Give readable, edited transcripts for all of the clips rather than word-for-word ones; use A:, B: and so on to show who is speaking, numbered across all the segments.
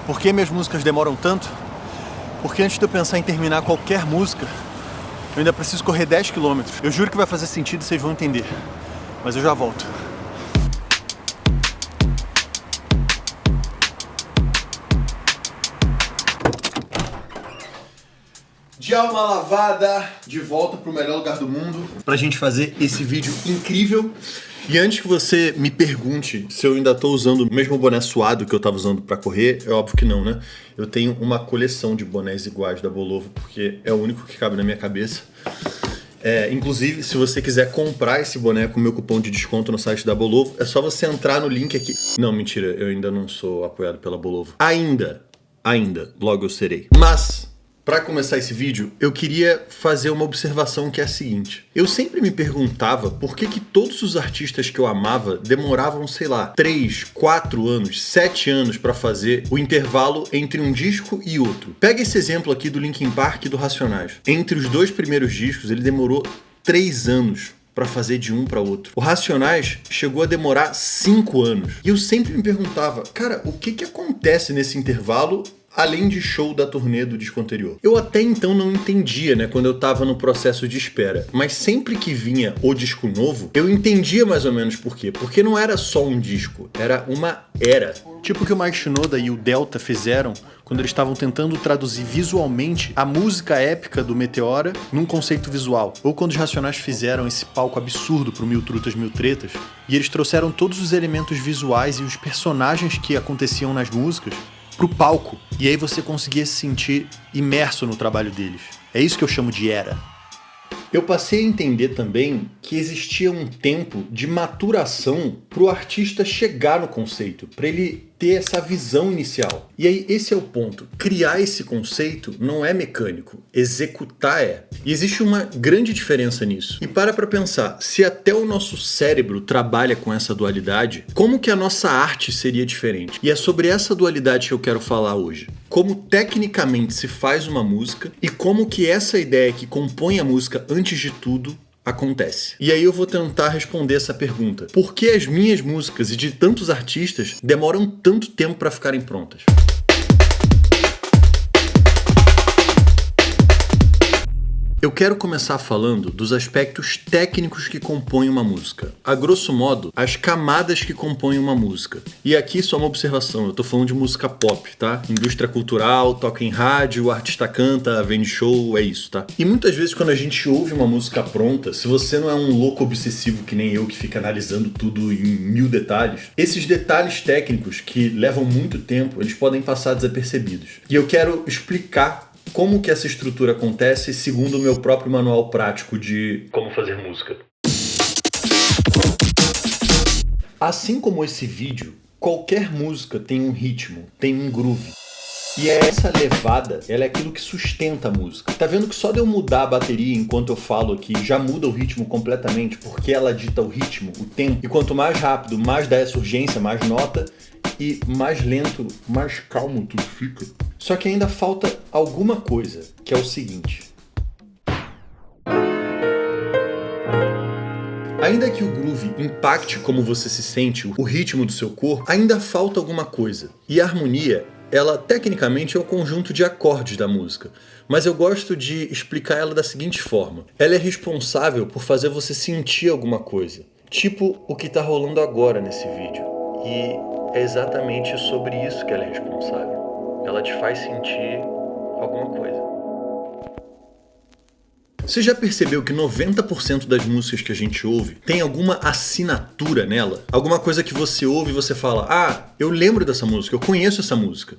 A: Por que minhas músicas demoram tanto? Porque antes de eu pensar em terminar qualquer música, eu ainda preciso correr 10 km. Eu juro que vai fazer sentido e vocês vão entender. Mas eu já volto. De alma lavada, de volta pro melhor lugar do mundo pra gente fazer esse vídeo incrível. E antes que você me pergunte se eu ainda tô usando o mesmo boné suado que eu tava usando pra correr, é óbvio que não, né? Eu tenho uma coleção de bonés iguais da Bolovo, porque é o único que cabe na minha cabeça. Inclusive, se você quiser comprar esse boné com o meu cupom de desconto no site da Bolovo, é só você entrar no link aqui. Não, mentira, eu ainda não sou apoiado pela Bolovo. Ainda, logo eu serei. Mas, para começar esse vídeo, eu queria fazer uma observação que é a seguinte. Eu sempre me perguntava por que todos os artistas que eu amava demoravam, sei lá, 3, 4 anos, 7 anos para fazer o intervalo entre um disco e outro. Pega esse exemplo aqui do Linkin Park e do Racionais. Entre os dois primeiros discos, ele demorou 3 anos para fazer de um para outro. O Racionais chegou a demorar 5 anos. E eu sempre me perguntava, cara, o que acontece nesse intervalo além de show da turnê do disco anterior? Eu até então não entendia, né, quando eu tava no processo de espera. Mas sempre que vinha o disco novo, eu entendia mais ou menos por quê. Porque não era só um disco, era uma era. Tipo o que o Mike Shinoda e o Delta fizeram quando eles estavam tentando traduzir visualmente a música épica do Meteora num conceito visual. Ou quando os Racionais fizeram esse palco absurdo pro Mil Trutas, Mil Tretas, e eles trouxeram todos os elementos visuais e os personagens que aconteciam nas músicas pro palco. E aí você conseguia se sentir imerso no trabalho deles. É isso que eu chamo de era. Eu passei a entender também que existia um tempo de maturação pro artista chegar no conceito, para ele ter essa visão inicial. E aí esse é o ponto. Criar esse conceito não é mecânico, executar é. E existe uma grande diferença nisso. E para pensar, se até o nosso cérebro trabalha com essa dualidade, como que a nossa arte seria diferente? E é sobre essa dualidade que eu quero falar hoje. Como tecnicamente se faz uma música e como que essa ideia que compõe a música antes de tudo acontece. E aí eu vou tentar responder essa pergunta. Por que as minhas músicas e de tantos artistas demoram tanto tempo para ficarem prontas? Eu quero começar falando dos aspectos técnicos que compõem uma música. A grosso modo, as camadas que compõem uma música. E aqui só uma observação, eu tô falando de música pop, tá? Indústria cultural, toca em rádio, o artista canta, vende show, é isso, tá? E muitas vezes quando a gente ouve uma música pronta, se você não é um louco obsessivo que nem eu, que fica analisando tudo em 1000 detalhes, esses detalhes técnicos que levam muito tempo, eles podem passar desapercebidos. E eu quero explicar como que essa estrutura acontece segundo o meu próprio manual prático de como fazer música. Assim como esse vídeo, qualquer música tem um ritmo, tem um groove. E essa levada, ela é aquilo que sustenta a música. Tá vendo que só de eu mudar a bateria enquanto eu falo aqui, já muda o ritmo completamente, porque ela dita o ritmo, o tempo. E quanto mais rápido, mais dá essa urgência, mais nota, e mais lento, mais calmo tudo fica. Só que ainda falta alguma coisa, que é o seguinte. Ainda que o groove impacte como você se sente, o ritmo do seu corpo, ainda falta alguma coisa. E a harmonia, ela tecnicamente é o conjunto de acordes da música. Mas eu gosto de explicar ela da seguinte forma. Ela é responsável por fazer você sentir alguma coisa. Tipo o que tá rolando agora nesse vídeo. E é exatamente sobre isso que ela é responsável. Ela te faz sentir alguma coisa. Você já percebeu que 90% das músicas que a gente ouve tem alguma assinatura nela? Alguma coisa que você ouve e você fala, ah, eu lembro dessa música, eu conheço essa música.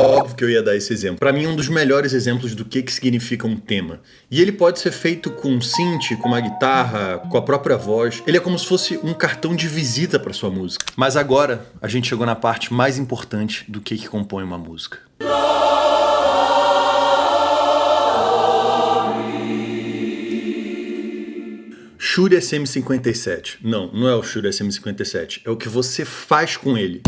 A: Óbvio que eu ia dar esse exemplo. Pra mim, um dos melhores exemplos do que significa um tema. E ele pode ser feito com um synth, com uma guitarra, com a própria voz. Ele é como se fosse um cartão de visita pra sua música. Mas agora, a gente chegou na parte mais importante do que compõe uma música. Shure SM57. Não é o Shure SM57. É o que você faz com ele.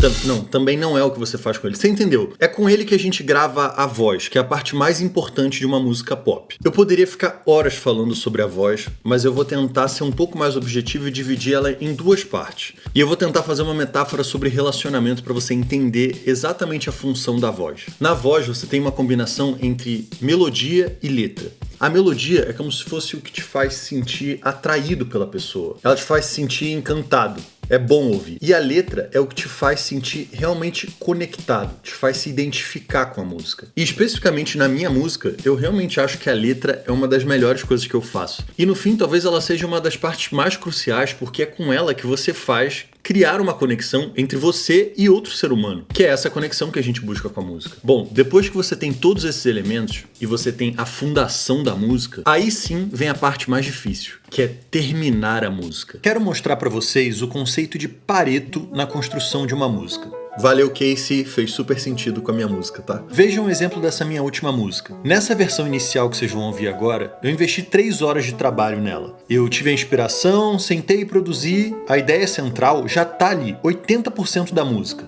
A: Também não é o que você faz com ele. Você entendeu? É com ele que a gente grava a voz, que é a parte mais importante de uma música pop. Eu poderia ficar horas falando sobre a voz, mas eu vou tentar ser um pouco mais objetivo e dividir ela em duas partes. E eu vou tentar fazer uma metáfora sobre relacionamento para você entender exatamente a função da voz. Na voz, você tem uma combinação entre melodia e letra. A melodia é como se fosse o que te faz sentir atraído pela pessoa. Ela te faz sentir encantado. É bom ouvir. E a letra é o que te faz sentir realmente conectado, te faz se identificar com a música. E especificamente na minha música, eu realmente acho que a letra é uma das melhores coisas que eu faço. E no fim, talvez ela seja uma das partes mais cruciais, porque é com ela que você faz criar uma conexão entre você e outro ser humano, que é essa conexão que a gente busca com a música. Bom, depois que você tem todos esses elementos e você tem a fundação da música, aí sim vem a parte mais difícil, que é terminar a música. Quero mostrar para vocês o conceito de Pareto na construção de uma música. Valeu, Casey, fez super sentido com a minha música, tá? Vejam um exemplo dessa minha última música. Nessa versão inicial que vocês vão ouvir agora, eu investi 3 horas de trabalho nela. Eu tive a inspiração, sentei e produzi, a ideia central já tá ali, 80% da música.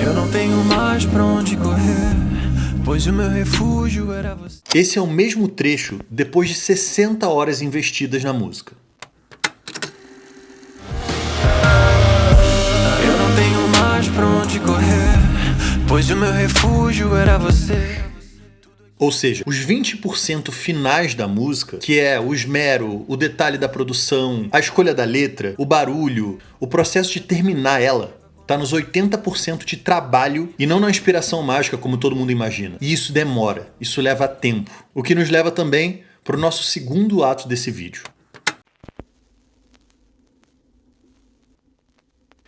B: Eu não tenho mais pra onde correr, pois o meu refúgio era você.
A: Esse é o mesmo trecho depois de 60 horas investidas na música.
B: Pois o meu refúgio era você.
A: Ou seja, os 20% finais da música, que é o esmero, o detalhe da produção, a escolha da letra, o barulho, o processo de terminar ela, tá nos 80% de trabalho e não na inspiração mágica como todo mundo imagina. E isso demora, isso leva tempo. O que nos leva também para o nosso segundo ato desse vídeo.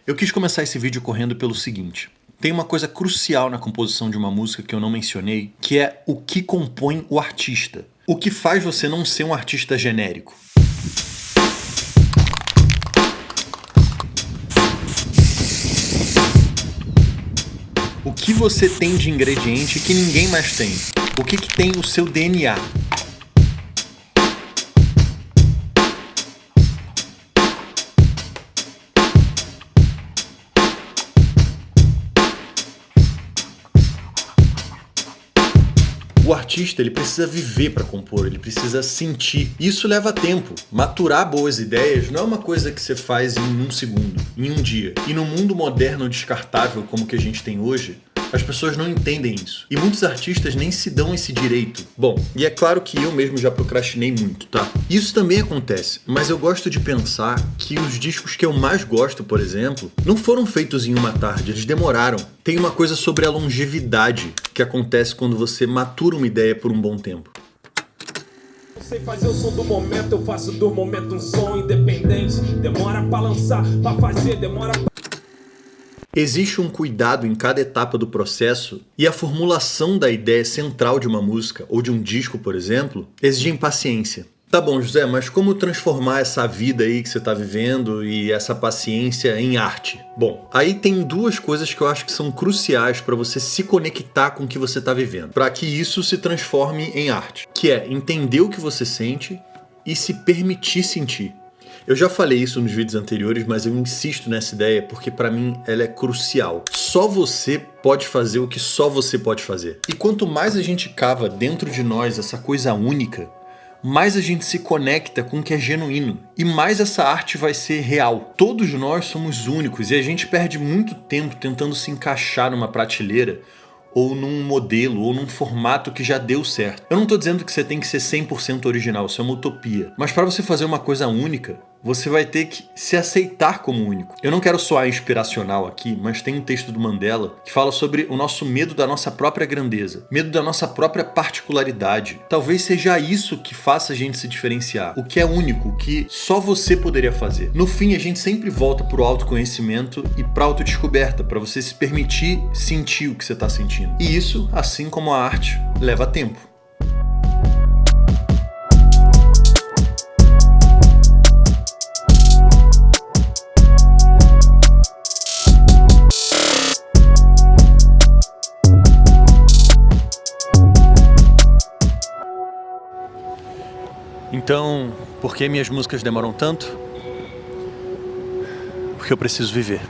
A: Eu quis começar esse vídeo correndo pelo seguinte. Tem uma coisa crucial na composição de uma música que eu não mencionei, que é o que compõe o artista. O que faz você não ser um artista genérico. O que você tem de ingrediente que ninguém mais tem? O que tem o seu DNA? O artista, ele precisa viver para compor, ele precisa sentir. Isso leva tempo. Maturar boas ideias não é uma coisa que você faz em um segundo, em um dia. E no mundo moderno descartável como que a gente tem hoje, as pessoas não entendem isso. E muitos artistas nem se dão esse direito. Bom, e é claro que eu mesmo já procrastinei muito, tá? Isso também acontece, mas eu gosto de pensar que os discos que eu mais gosto, por exemplo, não foram feitos em uma tarde, eles demoraram. Tem uma coisa sobre a longevidade que acontece quando você matura uma ideia por um bom tempo.
C: Eu sei fazer o som do momento, eu faço do momento um som independente. Demora pra lançar, pra fazer, demora pra...
A: Existe um cuidado em cada etapa do processo e a formulação da ideia central de uma música ou de um disco, por exemplo, exige paciência. Tá bom, José, mas como transformar essa vida aí que você tá vivendo e essa paciência em arte? Bom, aí tem duas coisas que eu acho que são cruciais para você se conectar com o que você tá vivendo, para que isso se transforme em arte, que é entender o que você sente e se permitir sentir. Eu já falei isso nos vídeos anteriores, mas eu insisto nessa ideia porque pra mim ela é crucial. Só você pode fazer o que só você pode fazer. E quanto mais a gente cava dentro de nós essa coisa única, mais a gente se conecta com o que é genuíno e mais essa arte vai ser real. Todos nós somos únicos e a gente perde muito tempo tentando se encaixar numa prateleira ou num modelo, ou num formato que já deu certo. Eu não tô dizendo que você tem que ser 100% original, isso é uma utopia. Mas para você fazer uma coisa única, você vai ter que se aceitar como único. Eu não quero soar inspiracional aqui, mas tem um texto do Mandela que fala sobre o nosso medo da nossa própria grandeza, medo da nossa própria particularidade. Talvez seja isso que faça a gente se diferenciar, o que é único, o que só você poderia fazer. No fim, a gente sempre volta pro autoconhecimento e pra autodescoberta, para você se permitir sentir o que você tá sentindo. E isso, assim como a arte, leva tempo. por que minhas músicas demoram tanto? Porque eu preciso viver.